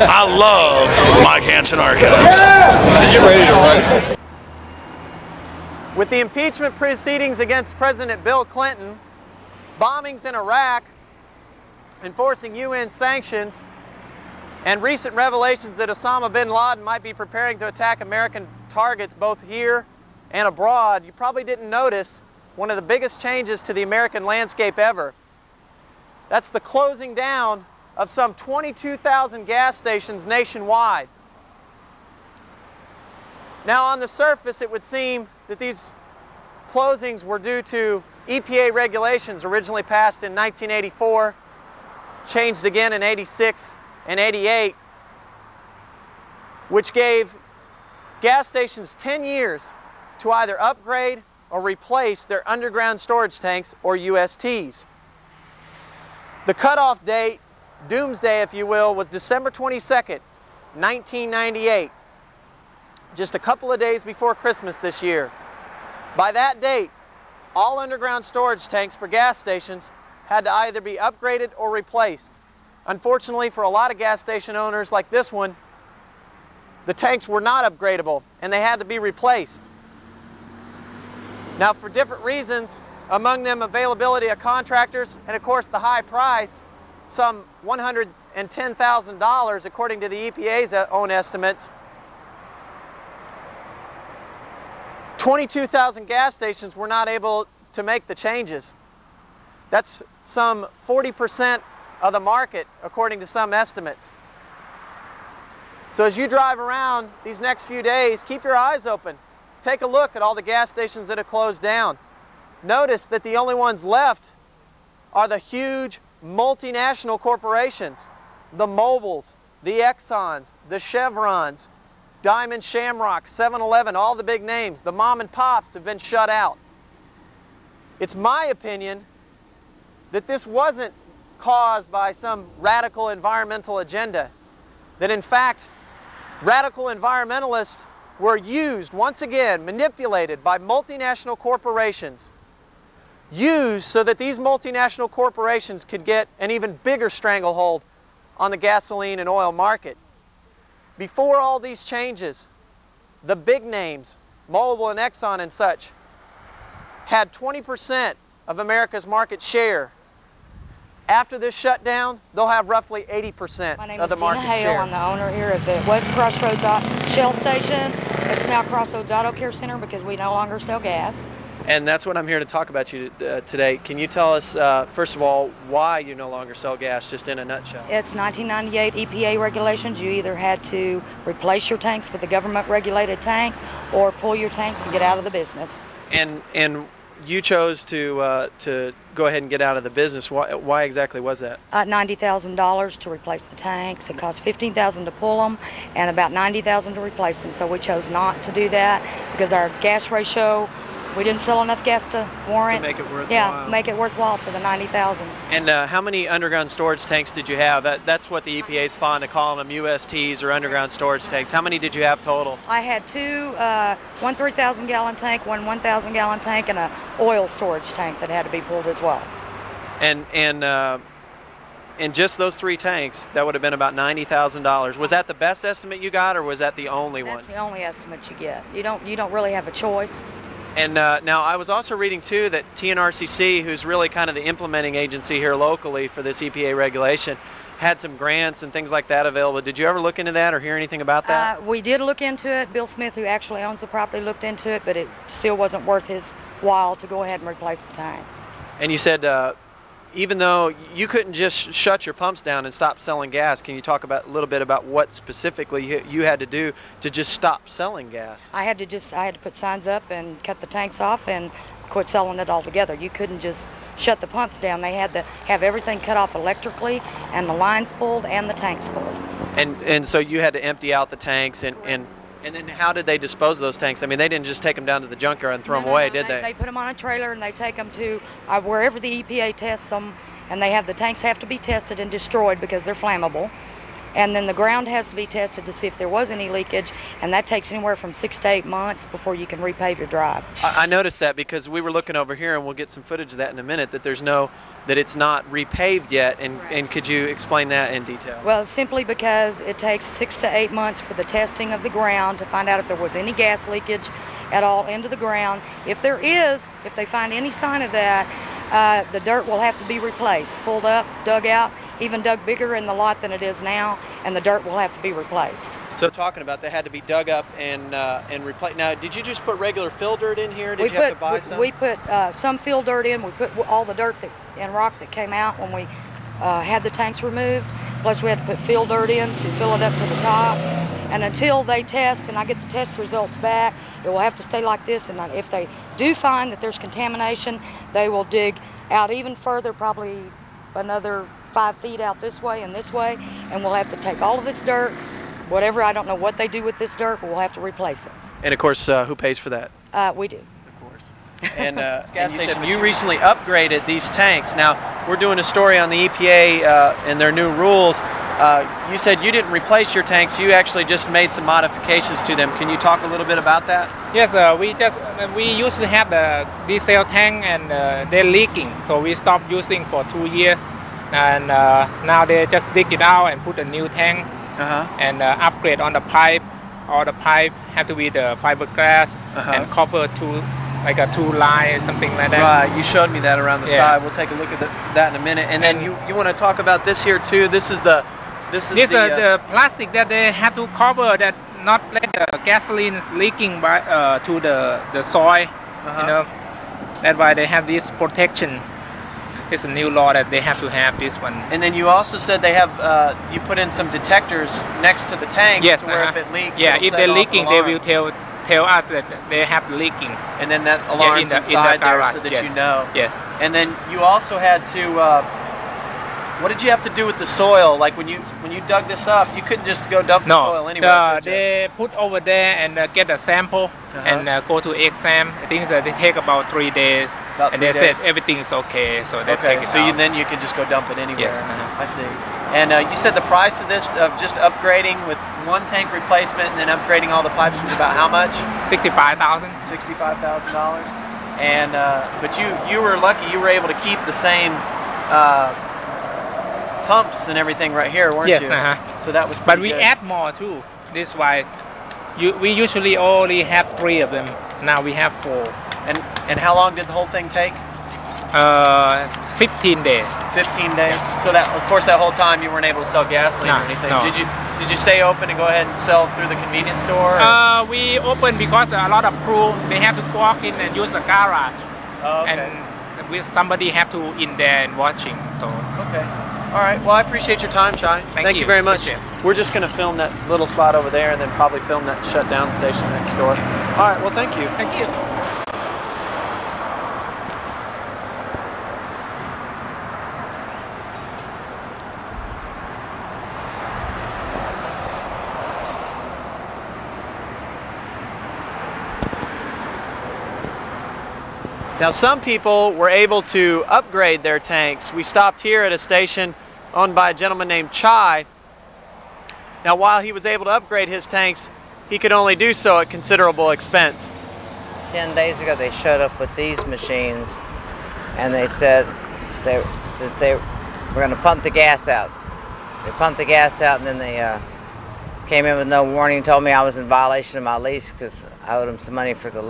I love Mike Hanson Archives. You're ready to run. With the impeachment proceedings against President Bill Clinton, bombings in Iraq, enforcing UN sanctions, and recent revelations that Osama bin Laden might be preparing to attack American targets both here and abroad, you probably didn't notice one of the biggest changes to the American landscape ever. That's the closing down of some 22,000 gas stations nationwide. Now, on the surface, it would seem that these closings were due to EPA regulations originally passed in 1984, changed again in 86 and 88, which gave gas stations 10 years to either upgrade or replace their underground storage tanks, or USTs. The cutoff date, doomsday if you will, was December 22nd, 1998, just a couple of days before Christmas this year. By that date, all underground storage tanks for gas stations had to either be upgraded or replaced. Unfortunately, for a lot of gas station owners like this one, the tanks were not upgradable and they had to be replaced. Now, for different reasons, among them availability of contractors and of course the high price, some $110,000 according to the EPA's own estimates, 22,000 gas stations were not able to make the changes. That's some 40% of the market according to some estimates. So as you drive around these next few days, keep your eyes open. Take a look at all the gas stations that have closed down. Notice that the only ones left are the huge multinational corporations, the Mobiles, the Exxons, the Chevrons, Diamond Shamrock, 7-Eleven, all the big names. The mom and pops have been shut out. It's my opinion that this wasn't caused by some radical environmental agenda, that in fact radical environmentalists were used, once again, manipulated by multinational corporations, used so that these multinational corporations could get an even bigger stranglehold on the gasoline and oil market. Before all these changes, the big names, Mobil and Exxon and such, had 20% of America's market share. After this shutdown, they'll have roughly 80% of the market share. My name is Tina Hale. I'm the owner here at the West Crossroads Shell Station. It's now Crossroads Auto Care Center because we no longer sell gas. And that's what I'm here to talk about you today. Can you tell us, first of all, why you no longer sell gas, just in a nutshell? It's 1998 EPA regulations. You either had to replace your tanks with the government-regulated tanks or pull your tanks and get out of the business. And you chose to go ahead and get out of the business. Why exactly was that? $90,000 to replace the tanks. It cost $15,000 to pull them and about $90,000 to replace them. So we chose not to do that because our gas ratio, we didn't sell enough gas to warrant. To make it worthwhile. Yeah, make it worthwhile for the $90,000. And how many underground storage tanks did you have? That's what the EPA is fond of calling them, USTs, or underground storage tanks. How many did you have total? I had two, one 3,000-gallon tank, one 1,000-gallon tank, and an oil storage tank that had to be pulled as well. And just those three tanks, that would have been about $90,000. Was that the best estimate you got, or was that the only one? That's the only estimate you get. You don't really have a choice. And now I was also reading too that TNRCC, who's really kind of the implementing agency here locally for this EPA regulation, had some grants and things like that available. Did you ever look into that or hear anything about that? We did look into it. Bill Smith, who actually owns the property, looked into it, but it still wasn't worth his while to go ahead and replace the tanks. And you said even though you couldn't just shut your pumps down and stop selling gas, can you talk a little bit about what specifically you had to do to just stop selling gas? I had to put signs up and cut the tanks off and quit selling it altogether. You couldn't just shut the pumps down. They had to have everything cut off electrically and the lines pulled and the tanks pulled. And so you had to empty out the tanks and then how did they dispose of those tanks? I mean, they didn't just take them down to the junkyard and throw them away, did they? They put them on a trailer and they take them to wherever the EPA tests them, and the tanks have to be tested and destroyed because they're flammable. and then the ground has to be tested to see if there was any leakage, and that takes anywhere from 6 to 8 months before you can repave your drive. I noticed that because we were looking over here, and we'll get some footage of that in a minute, that that it's not repaved yet, and could you explain that in detail? Well, simply because it takes 6 to 8 months for the testing of the ground to find out if there was any gas leakage at all into the ground. If there is, if they find any sign of that, the dirt will have to be replaced, pulled up, dug out, even dug bigger in the lot than it is now, and the dirt will have to be replaced. So talking about that had to be dug up and replaced. Now, did you just put regular fill dirt in here? Did you have to buy some? We put some fill dirt in. We put all the dirt and rock that came out when we had the tanks removed. Plus we had to put fill dirt in to fill it up to the top. And until they test and I get the test results back, it will have to stay like this. And if they do find that there's contamination, they will dig out even further, probably another 5 feet out this way, and we'll have to take all of this dirt, whatever, I don't know what they do with this dirt, but we'll have to replace it. And of course, who pays for that? We do. Of course. And gas station, you recently upgraded these tanks. Now, we're doing a story on the EPA and their new rules. You said you didn't replace your tanks, you actually just made some modifications to them. Can you talk a little bit about that? Yes, we used to have the diesel tank and they're leaking, so we stopped using for 2 years, and now they just dig it out and put a new tank and upgrade on the pipe. All the pipe have to be the fiberglass and cover like a 2-line, something like that. Right, you showed me that around the side. We'll take a look at that in a minute. And then you want to talk about this here too. This is the plastic that they have to cover, that not let the gasoline leaking to the soil. You know, that's why they have this protection. It's a new law that they have to have this one. And then you also said they have you put in some detectors next to the tank to where if it leaks, if they're leaking, they will tell us that they have leaking. And then that alarm's inside there so that you know. Yes. And then you also had to. What did you have to do with the soil? Like when you dug this up, you couldn't just go dump the soil anywhere. They put over there and get a sample and go to exam. I think that they take about 3 days. And they said everything is okay, so they take it out. Then you can just go dump it anywhere. Yes. I see. And you said the price of this, of just upgrading with 1 tank replacement and then upgrading all the pipes, was about how much? $65,000. $65,000. And but you were lucky. You were able to keep the same pumps and everything right here, weren't you? Yes. So that was. But we good. add more too. This is why we usually only have 3 of them. Now we have 4. And how long did the whole thing take? 15 days. 15 days. So that, of course, that whole time you weren't able to sell gasoline or anything. No. Did you stay open and go ahead and sell through the convenience store? We open because a lot of crew, they have to walk in and use the garage. Oh, okay. And somebody have to in there and watching. So. Okay. All right. Well, I appreciate your time, Chai. Thank you very much. We're just going to film that little spot over there and then probably film that shutdown station next door. All right. Well, thank you. Thank you. Now, some people were able to upgrade their tanks. We stopped here at a station owned by a gentleman named Chai. Now, while he was able to upgrade his tanks, he could only do so at considerable expense. 10 days ago, they showed up with these machines, and they said that they were going to pump the gas out. They pumped the gas out, and then they came in with no warning, told me I was in violation of my lease because I owed them some money for the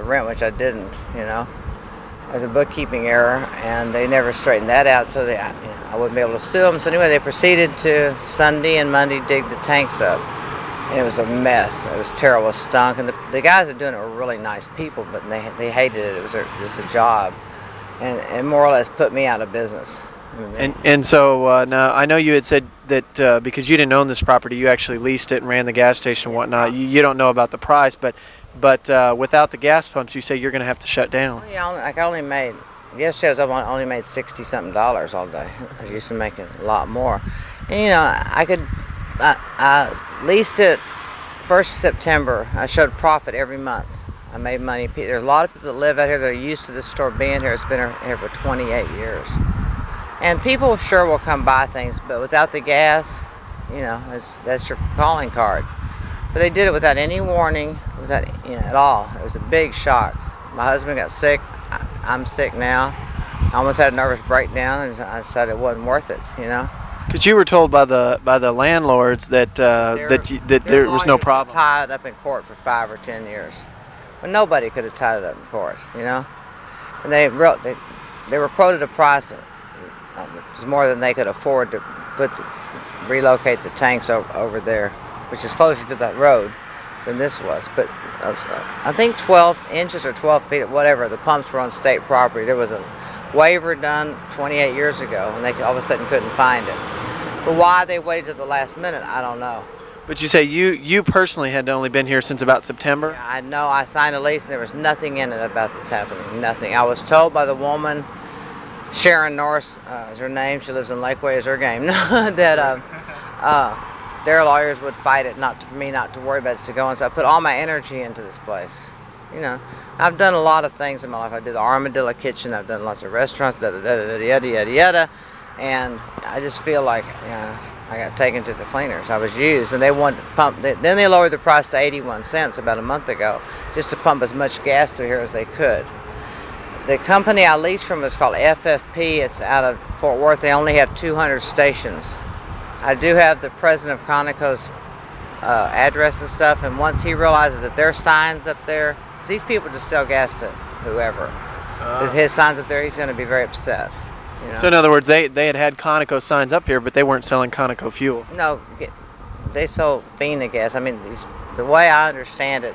rent, which I didn't, you know. It was a bookkeeping error, and they never straightened that out, so I wouldn't be able to sue them. So anyway, they proceeded to Sunday and Monday dig the tanks up. And it was a mess. It was terrible. It stunk. And the guys that are doing it were really nice people, but they hated it. It was just a job. And more or less put me out of business. And so now I know you had said that because you didn't own this property, you actually leased it and ran the gas station and whatnot. You don't know about the price, but without the gas pumps, you say you're going to have to shut down. Yeah, I only made, yesterday I only made $60-something all day. I used to make a lot more. And you know, I leased it 1st September. I showed profit every month. I made money. There's a lot of people that live out here that are used to the store being here. It's been here for 28 years. And people sure will come buy things, but without the gas, you know, that's your calling card. But they did it without any warning, without, you know, at all. It was a big shock. My husband got sick. I'm sick now. I almost had a nervous breakdown, and I decided it wasn't worth it, you know. Because you were told by the landlords that there was no problem. Tied up in court for 5 or 10 years. But nobody could have tied it up in court, you know. And they were quoted a price that was more than they could afford to relocate the tanks over there, which is closer to that road than this was. But I think 12 inches or 12 feet, whatever, the pumps were on state property. There was a waiver done 28 years ago, and they all of a sudden couldn't find it. But why they waited to the last minute, I don't know. But you say you personally had only been here since about September? Yeah, I know. I signed a lease, and there was nothing in it about this happening. Nothing. I was told by the woman, Sharon Norris is her name, she lives in Lakeway, is her game, that their lawyers would fight it, for me not to worry about it, to go. And so I put all my energy into this place. You know, I've done a lot of things in my life. I did the Armadillo Kitchen. I've done lots of restaurants, yada. And I just feel like, you know, I got taken to the cleaners. I was used, and they wanted to pump. Then they lowered the price to 81 cents about a month ago, just to pump as much gas through here as they could. The company I leased from is called FFP. It's out of Fort Worth. They only have 200 stations. I do have the president of Conoco's address and stuff, and once he realizes that their signs up there, 'cause these people just sell gas to whoever. With his signs up there, he's going to be very upset. You know? So in other words, they had Conoco signs up here, but they weren't selling Conoco fuel. No, they sold FINA gas. I mean, the way I understand it,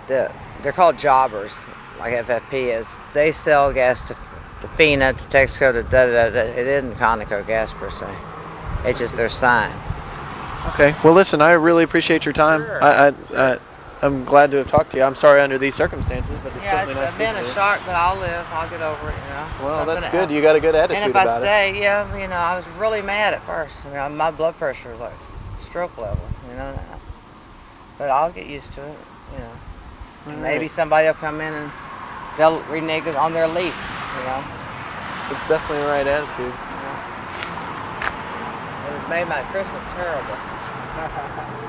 they're called jobbers, like FFP is. They sell gas to FINA, to Texaco, to da-da-da. It isn't Conoco gas per se. It's just their sign. Okay. Well, listen, I really appreciate your time. Sure. I'm glad to have talked to you. I'm sorry under these circumstances, but it's certainly nice it's been a shock, but I'll live. I'll get over it, you know. Well, that's good. You got a good attitude about it. And if I stay, yeah, you know, I was really mad at first. I mean, my blood pressure was like stroke level, you know. But I'll get used to it, you know. Maybe somebody will come in and they'll renege it on their lease, you know. It's definitely the right attitude. It was made my Christmas terrible.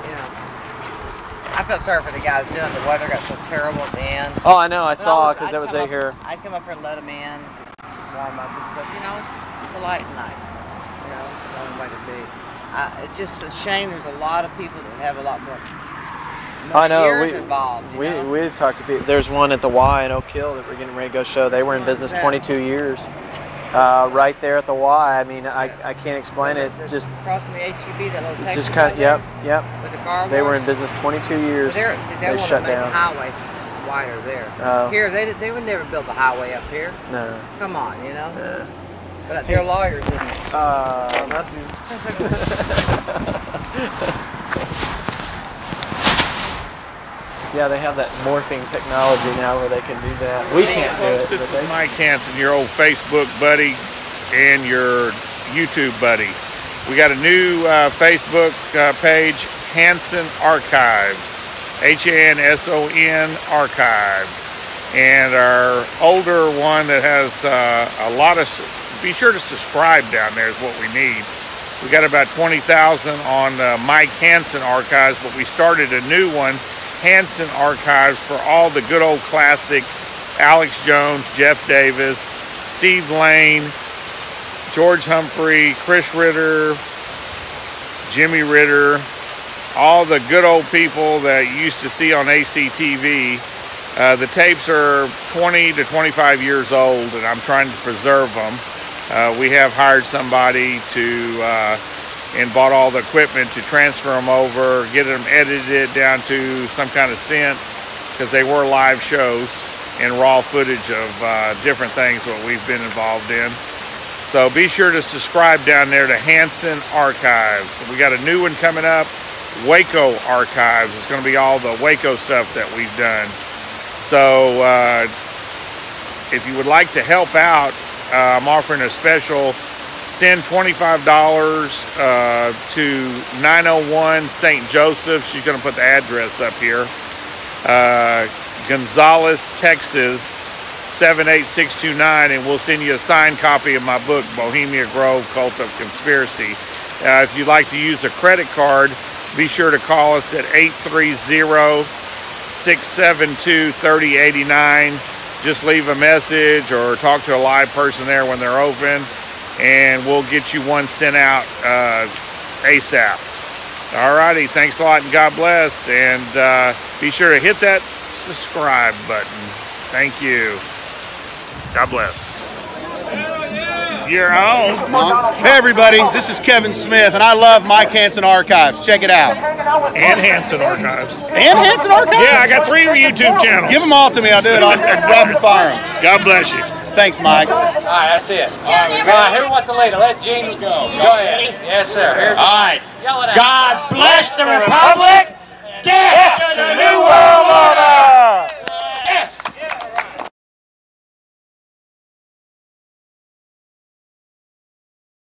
You know. I felt sorry for the guys doing it. The weather got so terrible at the end. Oh, I know. I saw because that was right here. I'd come up here and let them in, warm up and stuff. You know, it's polite and nice. You know, it's the only way to be. It's just a shame there's a lot of people that have a lot more years involved. We've talked to people. There's one at the Y in Oak Hill that we're getting ready to go show. They were in business 22 years. Right there at the Y. I mean, I can't explain it. Just crossing the HEB, that little Texas. Just kind of, yep. With the car They were in business 22 years. They shut down. The highway wider there. Here, they would never build the highway up here. No. Come on, you know. No. But they're lawyers, isn't it? Not you. Yeah, they have that morphing technology now where they can do that. We can't do it. This is Mike Hanson, your old Facebook buddy and your YouTube buddy. We got a new Facebook page, Hanson Archives, Hanson Archives. And our older one that has a lot of, be sure to subscribe down there is what we need. We got about 20,000 on Mike Hanson Archives, but we started a new one, Hanson Archives, for all the good old classics, Alex Jones, Jeff Davis, Steve Lane, George Humphrey, Chris Ritter, Jimmy Ritter, all the good old people that you used to see on ACTV. The tapes are 20 to 25 years old, and I'm trying to preserve them. We have hired somebody to and bought all the equipment to transfer them over, get them edited down to some kind of sense, because they were live shows and raw footage of different things what we've been involved in. So be sure to subscribe down there to Hanson Archives. We got a new one coming up, Waco Archives. It's going to be all the Waco stuff that we've done. So if you would like to help out, I'm offering a special. Send $25 to 901 St. Joseph. She's going to put the address up here. Gonzales, Texas, 78629, and we'll send you a signed copy of my book, Bohemian Grove, Cult of Conspiracy. If you'd like to use a credit card, be sure to call us at 830-672-3089. Just leave a message or talk to a live person there when they're open, and we'll get you one sent out ASAP. Alrighty, thanks a lot and God bless, and be sure to hit that subscribe button. Thank you. God bless. You're on. Hey everybody, this is Kevin Smith, and I love Mike Hanson Archives. Check it out. And Hanson Archives. And Hanson Archives? Yeah, I got 3 YouTube channels. Give them all to me. I'll do it. I'll rapid fire them. God bless you. Thanks, Mike. All right, that's it. All right, who wants to lead it? Let James go. Go ahead. Yes, sir. All right. God bless the Republic.